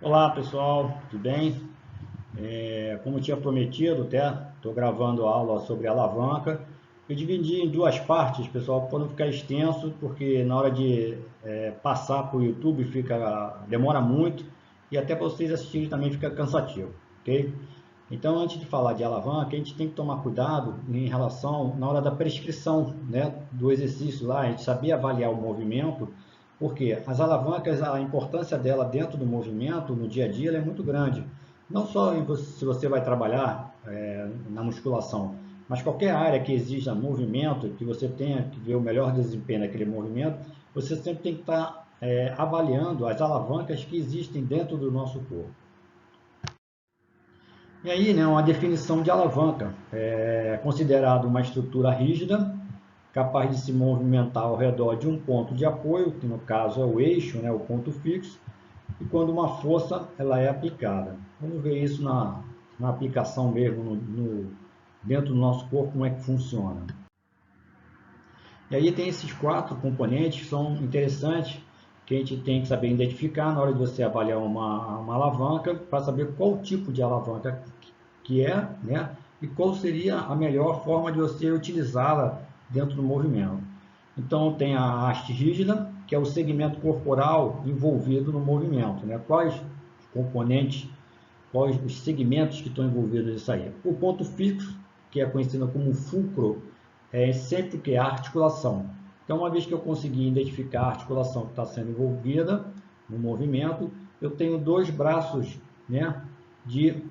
Olá pessoal, tudo bem? Como eu tinha prometido, até estou gravando a aula sobre alavanca. Eu dividi em duas partes, pessoal, para não ficar extenso, porque na hora de passar para o YouTube demora muito e até para vocês assistirem também fica cansativo, ok? Então, antes de falar de alavanca, a gente tem que tomar cuidado em relação na hora da prescrição, né, do exercício lá, a gente saber avaliar o movimento, porque as alavancas, a importância dela dentro do movimento, no dia a dia, ela é muito grande. Não só se você vai trabalhar na musculação, mas qualquer área que exija movimento, que você tenha que ver o melhor desempenho naquele movimento, você sempre tem que estar avaliando as alavancas que existem dentro do nosso corpo. E aí, né, uma definição de alavanca é considerado uma estrutura rígida, capaz de se movimentar ao redor de um ponto de apoio, que no caso é o eixo, né, o ponto fixo, e quando uma força ela é aplicada. Vamos ver isso na aplicação mesmo dentro do nosso corpo, como é que funciona. E aí tem esses quatro componentes que são interessantes, que a gente tem que saber identificar na hora de você avaliar uma alavanca, para saber qual tipo de alavanca que é, né? E qual seria a melhor forma de você utilizá-la dentro do movimento. Então tem a haste rígida, que é o segmento corporal envolvido no movimento, né? Quais componentes, quais os segmentos que estão envolvidos nisso aí. O ponto fixo, que é conhecido como fulcro, é sempre que é a articulação. Então, uma vez que eu consegui identificar a articulação que está sendo envolvida no movimento, eu tenho dois braços, né, de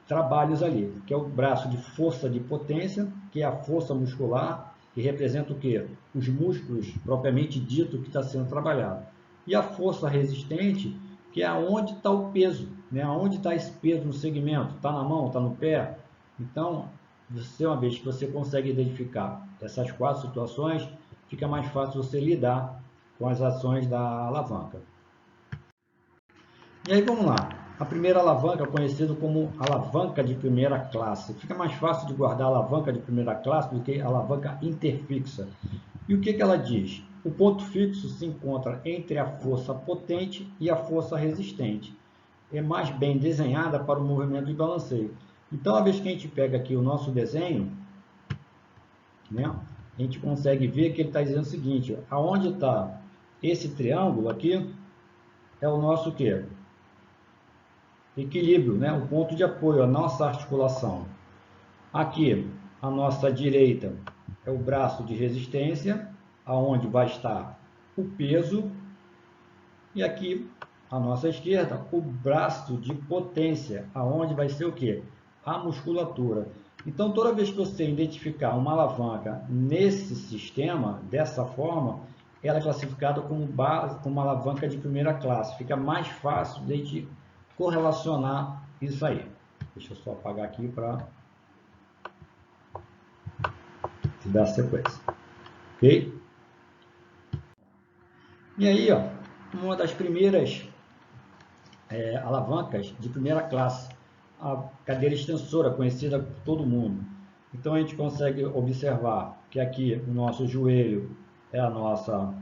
trabalhos ali, que é o braço de força de potência, que é a força muscular, que representa o quê? Os músculos propriamente dito que está sendo trabalhado. E a força resistente, que é onde está o peso, né? Onde está esse peso no segmento? Está na mão, está no pé? Então, uma vez que você consegue identificar essas quatro situações, fica mais fácil você lidar com as ações da alavanca. E aí vamos lá. A primeira alavanca, conhecida como alavanca de primeira classe. Fica mais fácil de guardar a alavanca de primeira classe do que a alavanca interfixa. E o que ela diz? O ponto fixo se encontra entre a força potente e a força resistente. É mais bem desenhada para o movimento de balanceio. Então, uma vez que a gente pega aqui o nosso desenho, né, a gente consegue ver que ele está dizendo o seguinte: aonde está esse triângulo aqui é o nosso quê? Equilíbrio, né? O ponto de apoio, a nossa articulação. Aqui, a nossa direita é o braço de resistência, aonde vai estar o peso, e aqui, a nossa esquerda, o braço de potência, aonde vai ser o quê? A musculatura. Então, toda vez que você identificar uma alavanca nesse sistema, dessa forma, ela é classificada como uma alavanca de primeira classe. Fica mais fácil de a gente correlacionar isso aí. Deixa eu só apagar aqui para dar sequência. Ok? E aí, ó, uma das primeiras alavancas de primeira classe, a cadeira extensora, conhecida por todo mundo. Então a gente consegue observar que aqui o nosso joelho é a nossa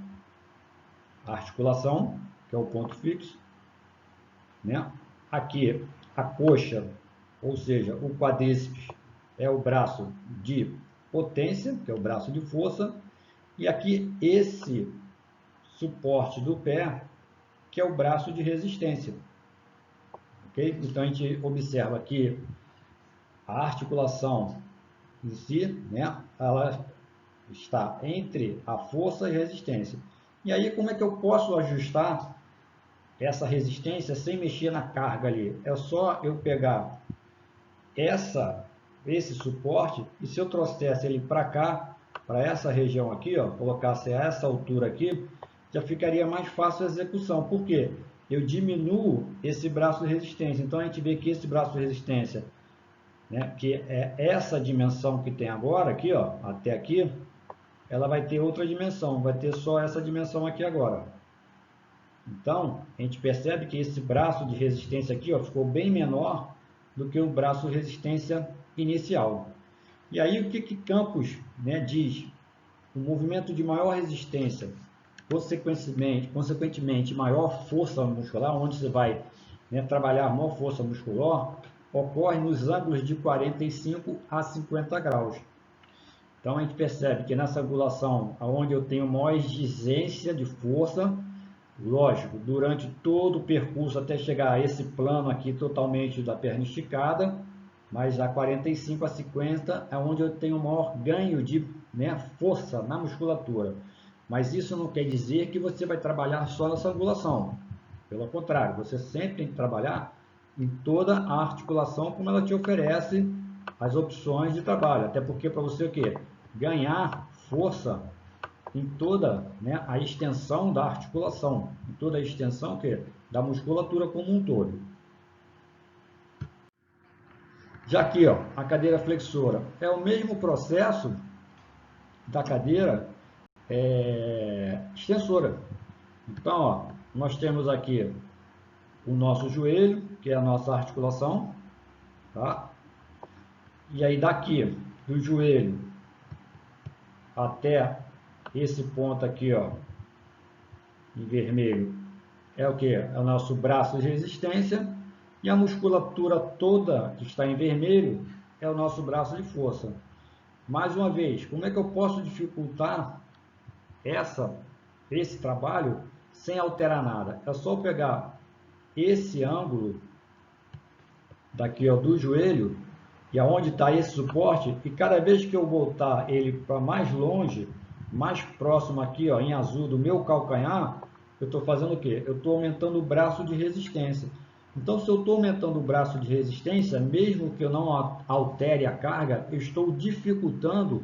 articulação, que é o ponto fixo, né? Aqui a coxa, ou seja, o quadríceps é o braço de potência, que é o braço de força, e aqui esse suporte do pé, que é o braço de resistência. Okay? Então a gente observa que a articulação em si, né, ela está entre a força e a resistência. E aí como é que eu posso ajustar essa resistência sem mexer na carga ali? É só eu pegar esse suporte e se eu trouxesse ele para cá, para essa região aqui, ó, colocasse a essa altura aqui, já ficaria mais fácil a execução. Por quê? Eu diminuo esse braço de resistência. Então a gente vê que esse braço de resistência, né, que é essa dimensão que tem agora, aqui, ó, até aqui, ela vai ter outra dimensão, vai ter só essa dimensão aqui agora. Então, a gente percebe que esse braço de resistência aqui, ó, ficou bem menor do que o braço de resistência inicial. E aí, o que Campos, né, diz? O movimento de maior resistência consequentemente maior força muscular, onde você vai, né, trabalhar maior força muscular, ocorre nos ângulos de 45 a 50 graus. Então a gente percebe que nessa angulação, onde eu tenho maior exigência de força, lógico, durante todo o percurso até chegar a esse plano aqui totalmente da perna esticada, mas a 45 a 50 é onde eu tenho maior ganho de, né, força na musculatura. Mas isso não quer dizer que você vai trabalhar só nessa angulação. Pelo contrário, você sempre tem que trabalhar em toda a articulação como ela te oferece as opções de trabalho. Até porque para você o quê? Ganhar força em toda, né, a extensão da articulação, em toda a extensão da musculatura como um todo. Já aqui, ó, a cadeira flexora é o mesmo processo da cadeira extensora. Então, ó, nós temos aqui o nosso joelho, que é a nossa articulação, tá? E aí daqui do joelho até esse ponto aqui, ó, em vermelho, é o que? É o nosso braço de resistência, e a musculatura toda que está em vermelho é o nosso braço de força. Mais uma vez, como é que eu posso dificultar esse trabalho sem alterar nada? É só pegar esse ângulo daqui, ó, do joelho, e aonde está esse suporte, e cada vez que eu voltar ele para mais longe, mais próximo aqui, ó, em azul do meu calcanhar, eu estou fazendo o quê? Eu estou aumentando o braço de resistência. Então, se eu estou aumentando o braço de resistência, mesmo que eu não altere a carga, eu estou dificultando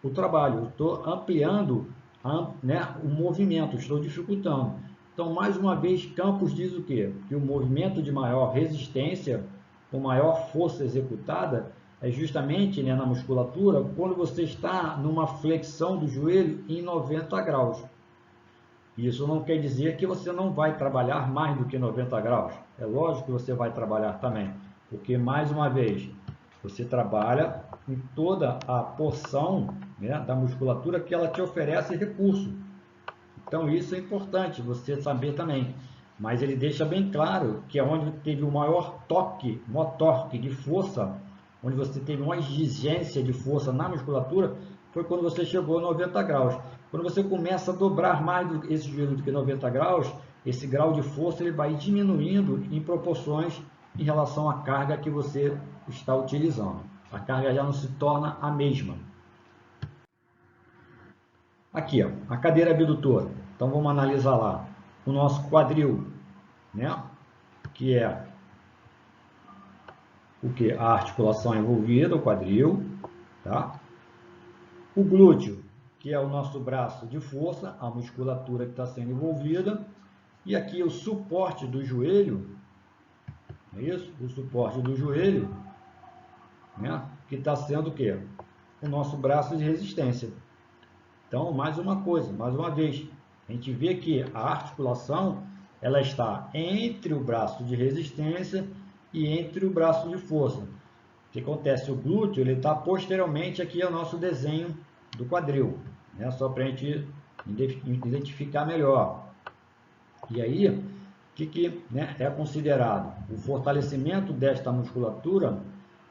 o trabalho, eu estou ampliando, né, o movimento, estou dificultando. Então, mais uma vez, Campos diz o quê? Que o movimento de maior resistência, com maior força executada, é justamente, né, na musculatura, quando você está numa flexão do joelho em 90 graus. Isso não quer dizer que você não vai trabalhar mais do que 90 graus. É lógico que você vai trabalhar também, porque, mais uma vez, você trabalha em toda a porção, né, da musculatura que ela te oferece recurso. Então, isso é importante você saber também. Mas ele deixa bem claro que é onde teve o maior torque de força, onde você teve uma exigência de força na musculatura, foi quando você chegou a 90 graus. Quando você começa a dobrar mais esse joelho do que 90 graus, esse grau de força ele vai diminuindo em proporções em relação à carga que você está utilizando. A carga já não se torna a mesma. Aqui, ó, a cadeira abdutora. Então vamos analisar lá o nosso quadril, né? Que é o que? A articulação envolvida, o quadril, tá? O glúteo, que é o nosso braço de força, a musculatura que está sendo envolvida. E aqui o suporte do joelho, é isso? O suporte do joelho, né? Que está sendo o quê? O nosso braço de resistência. Então, mais uma coisa, mais uma vez, a gente vê que a articulação ela está entre o braço de resistência e entre o braço de força. O que acontece? O glúteo ele está posteriormente aqui ao nosso desenho do quadril, né? Só para a gente identificar melhor. E aí, o que né, é considerado? O fortalecimento desta musculatura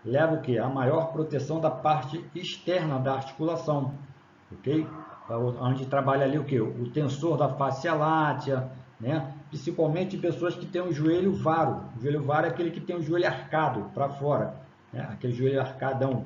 leva o quê? A maior proteção da parte externa da articulação, ok? Onde trabalha ali o que? O tensor da fascia látea, né? Principalmente pessoas que têm o joelho varo. O joelho varo é aquele que tem o joelho arcado para fora, né? Aquele joelho arcadão.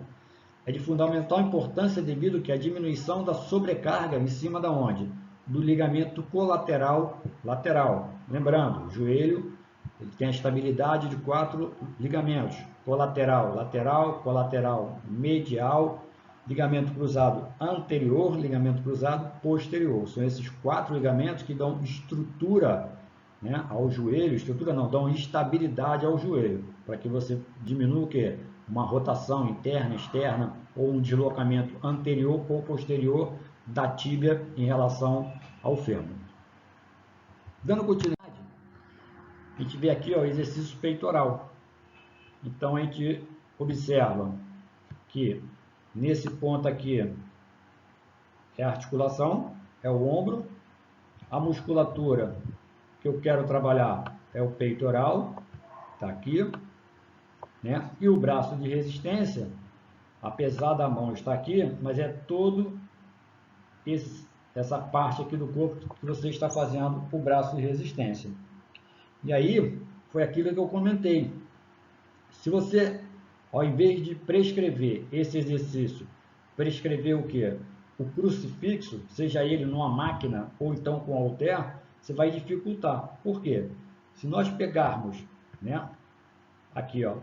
É de fundamental importância devido que a diminuição da sobrecarga em cima da onde? Do ligamento colateral lateral. Lembrando, o joelho ele tem a estabilidade de 4 ligamentos: colateral, lateral, colateral medial, ligamento cruzado anterior, ligamento cruzado posterior. São esses 4 ligamentos que dão estrutura, né, ao joelho. Estrutura não, dão estabilidade ao joelho, para que você diminua o quê? Uma rotação interna, externa, ou um deslocamento anterior ou posterior da tíbia em relação ao fêmur. Dando continuidade, a gente vê aqui, ó, o exercício peitoral. Então, a gente observa que nesse ponto aqui é a articulação, é o ombro, A musculatura que eu quero trabalhar é o peitoral, está aqui, né? E o braço de resistência, apesar da mão estar aqui, mas é todo essa parte aqui do corpo que você está fazendo o braço de resistência. E aí, foi aquilo que eu comentei. Se você, ao invés de prescrever esse exercício, prescrever o quê? O crucifixo, seja ele numa máquina ou então com halter, você vai dificultar. Por quê? Se nós pegarmos, né, aqui, ó,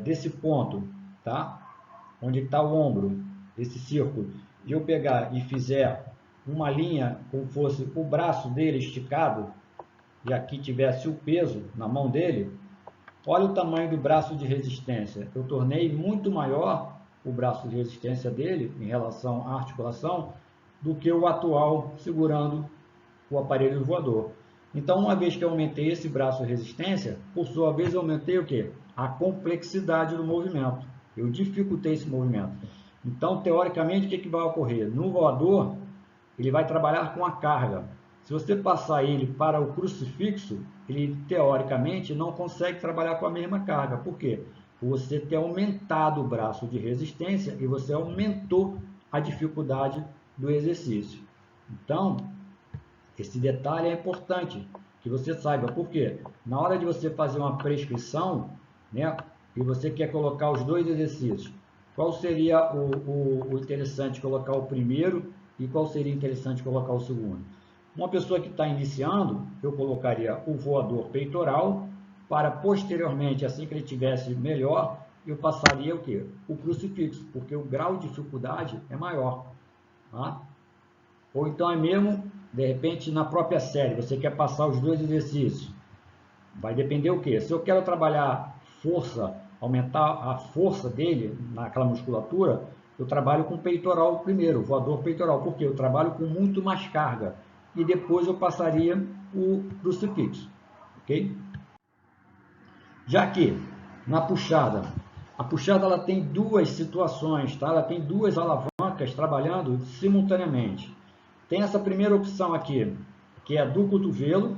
desse ponto, tá? Onde está o ombro, esse círculo, e eu pegar e fizer uma linha como fosse o braço dele esticado, e aqui tivesse o peso na mão dele, olha o tamanho do braço de resistência. Eu tornei muito maior o braço de resistência dele em relação à articulação do que o atual segurando o aparelho voador. Então, uma vez que eu aumentei esse braço de resistência, por sua vez eu aumentei o quê? A complexidade do movimento. Eu dificultei esse movimento. Então, teoricamente, o que vai ocorrer? No voador, ele vai trabalhar com a carga. Se você passar ele para o crucifixo, ele teoricamente não consegue trabalhar com a mesma carga. Por quê? Você tem aumentado o braço de resistência e você aumentou a dificuldade do exercício. Então, esse detalhe é importante que você saiba. Por quê? Na hora de você fazer uma prescrição, né, e você quer colocar os dois exercícios, qual seria o interessante colocar o primeiro e qual seria interessante colocar o segundo? Uma pessoa que está iniciando, eu colocaria o voador peitoral, para posteriormente, assim que ele tivesse melhor, eu passaria o quê? O crucifixo, porque o grau de dificuldade é maior. Tá? Ou então é mesmo, de repente, na própria série, você quer passar os dois exercícios. Vai depender o quê? Se eu quero trabalhar força, aumentar a força dele naquela musculatura, eu trabalho com peitoral primeiro, voador peitoral, porque eu trabalho com muito mais carga. E depois eu passaria o crucifixo, ok? Já que na puxada, a puxada ela tem duas situações, tá? Ela tem duas alavancas trabalhando simultaneamente. Tem essa primeira opção aqui, que é do cotovelo,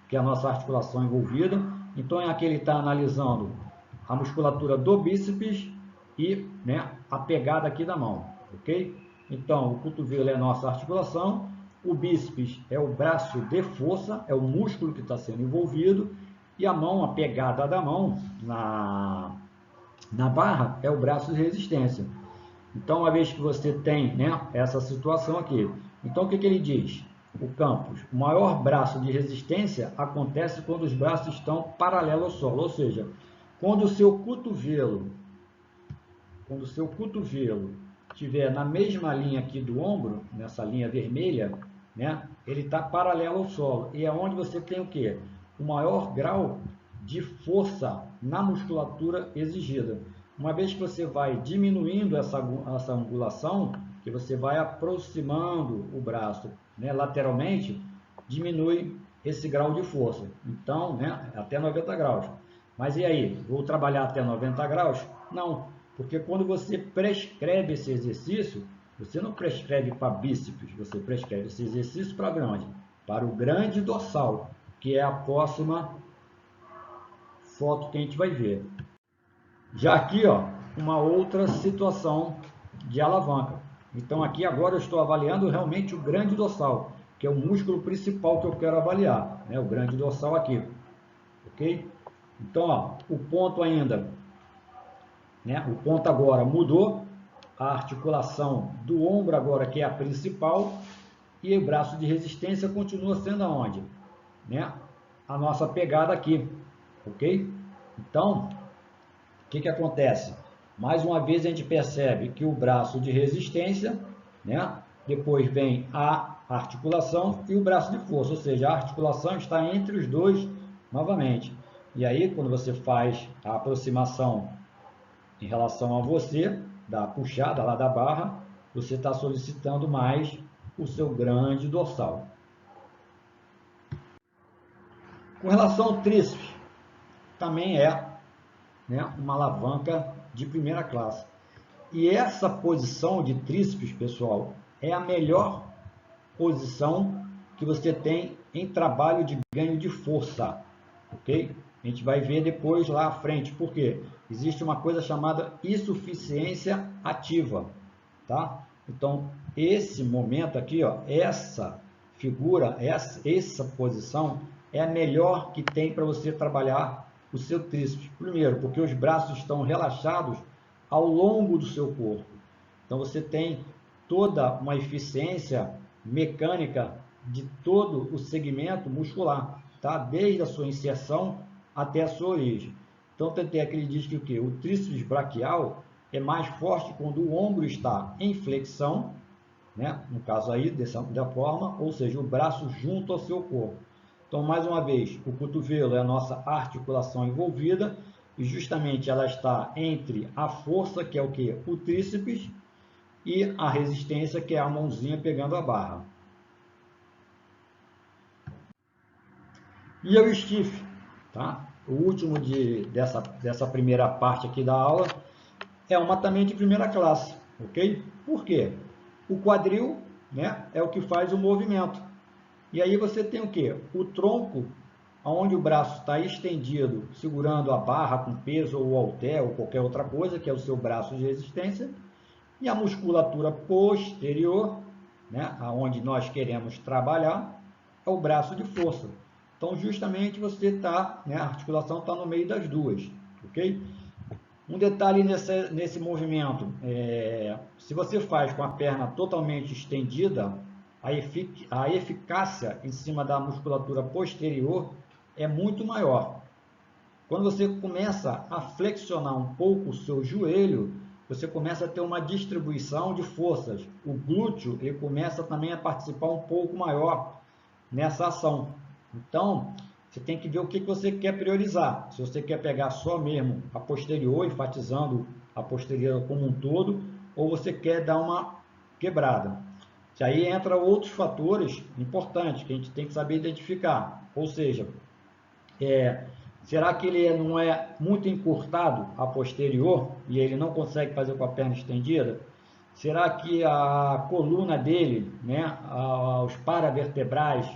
que é a nossa articulação envolvida. Então, aqui ele está analisando a musculatura do bíceps e, né, a pegada aqui da mão, ok? Então, o cotovelo é a nossa articulação, o bíceps é o braço de força, é o músculo que está sendo envolvido, e a mão, a pegada da mão na barra, é o braço de resistência. Então, uma vez que você tem, né, essa situação aqui, então o que ele diz? O Campos, o maior braço de resistência acontece quando os braços estão paralelos ao solo, ou seja, quando o seu cotovelo estiver na mesma linha aqui do ombro, nessa linha vermelha, né, ele está paralelo ao solo, e é onde você tem o quê? O maior grau de força na musculatura exigida. Uma vez que você vai diminuindo essa angulação, que você vai aproximando o braço, né, lateralmente, diminui esse grau de força. Então, né, até 90 graus. Mas e aí? Vou trabalhar até 90 graus? Não, porque quando você prescreve esse exercício, você não prescreve para bíceps, você prescreve esse exercício para onde? Para o grande dorsal, que é a próxima foto que a gente vai ver. Já aqui, ó, uma outra situação de alavanca. Então aqui agora eu estou avaliando realmente o grande dorsal, que é o músculo principal que eu quero avaliar, né? O grande dorsal aqui, ok? Então, ó, o ponto ainda, né? O ponto agora mudou, a articulação do ombro agora que é a principal, e o braço de resistência continua sendo aonde? Né? A nossa pegada aqui, ok? Então, o que acontece? Mais uma vez a gente percebe que o braço de resistência, né? Depois vem a articulação e o braço de força, ou seja, a articulação está entre os dois novamente. E aí, quando você faz a aproximação em relação a você, da puxada lá da barra, você está solicitando mais o seu grande dorsal. Com relação ao tríceps, também é, né, uma alavanca de primeira classe. E essa posição de tríceps, pessoal, é a melhor posição que você tem em trabalho de ganho de força, ok? A gente vai ver depois lá à frente, porque existe uma coisa chamada insuficiência ativa, tá? Então, esse momento aqui, ó, essa figura, essa posição é a melhor que tem para você trabalhar o seu tríceps. Primeiro, porque os braços estão relaxados ao longo do seu corpo. Então, você tem toda uma eficiência mecânica de todo o segmento muscular, tá? Desde a sua inserção até a sua origem. Então, tem aquele diz que o quê? O tríceps braquial é mais forte quando o ombro está em flexão, né? No caso aí, da forma, ou seja, o braço junto ao seu corpo. Então, mais uma vez, o cotovelo é a nossa articulação envolvida e justamente ela está entre a força, que é o que? O tríceps, e a resistência, que é a mãozinha pegando a barra. E o stiff, tá? O último dessa primeira parte aqui da aula é uma também de primeira classe, ok? Por quê? O quadril, né, é o que faz o movimento. E aí você tem o quê? O tronco, onde o braço está estendido, segurando a barra com peso ou halter ou qualquer outra coisa, que é o seu braço de resistência, e a musculatura posterior, né, aonde nós queremos trabalhar, é o braço de força. Então, justamente você está, né, a articulação está no meio das duas, ok? Um detalhe nesse movimento, se você faz com a perna totalmente estendida, a eficácia em cima da musculatura posterior é muito maior. Quando você começa a flexionar um pouco o seu joelho, você começa a ter uma distribuição de forças. O glúteo ele começa também a participar um pouco maior nessa ação. Então, você tem que ver o que você quer priorizar. Se você quer pegar só mesmo a posterior, enfatizando a posterior como um todo, ou você quer dar uma quebrada. E aí entra outros fatores importantes que a gente tem que saber identificar. Ou seja, será que ele não é muito encurtado a posterior e ele não consegue fazer com a perna estendida? Será que a coluna dele, né, os paravertebrais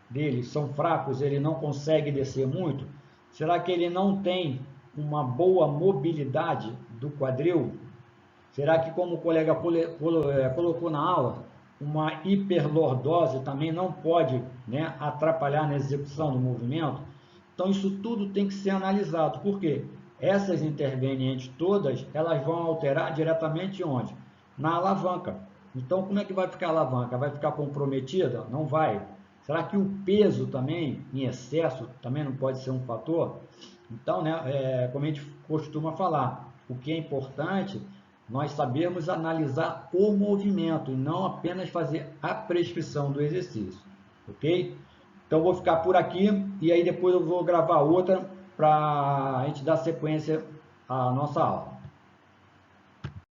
dele são fracos, ele não consegue descer muito? Será que ele não tem uma boa mobilidade do quadril? Será que, como o colega colocou na aula, uma hiperlordose também não pode, né, atrapalhar na execução do movimento? Então, isso tudo tem que ser analisado. Por quê? Essas intervenientes todas, elas vão alterar diretamente onde? Na alavanca. Então, como é que vai ficar a alavanca? Vai ficar comprometida? Não vai. Será que o peso também, em excesso, também não pode ser um fator? Então, né, como a gente costuma falar, o que é importante, nós sabermos analisar o movimento e não apenas fazer a prescrição do exercício, ok? Então, eu vou ficar por aqui e aí depois eu vou gravar outra para a gente dar sequência à nossa aula.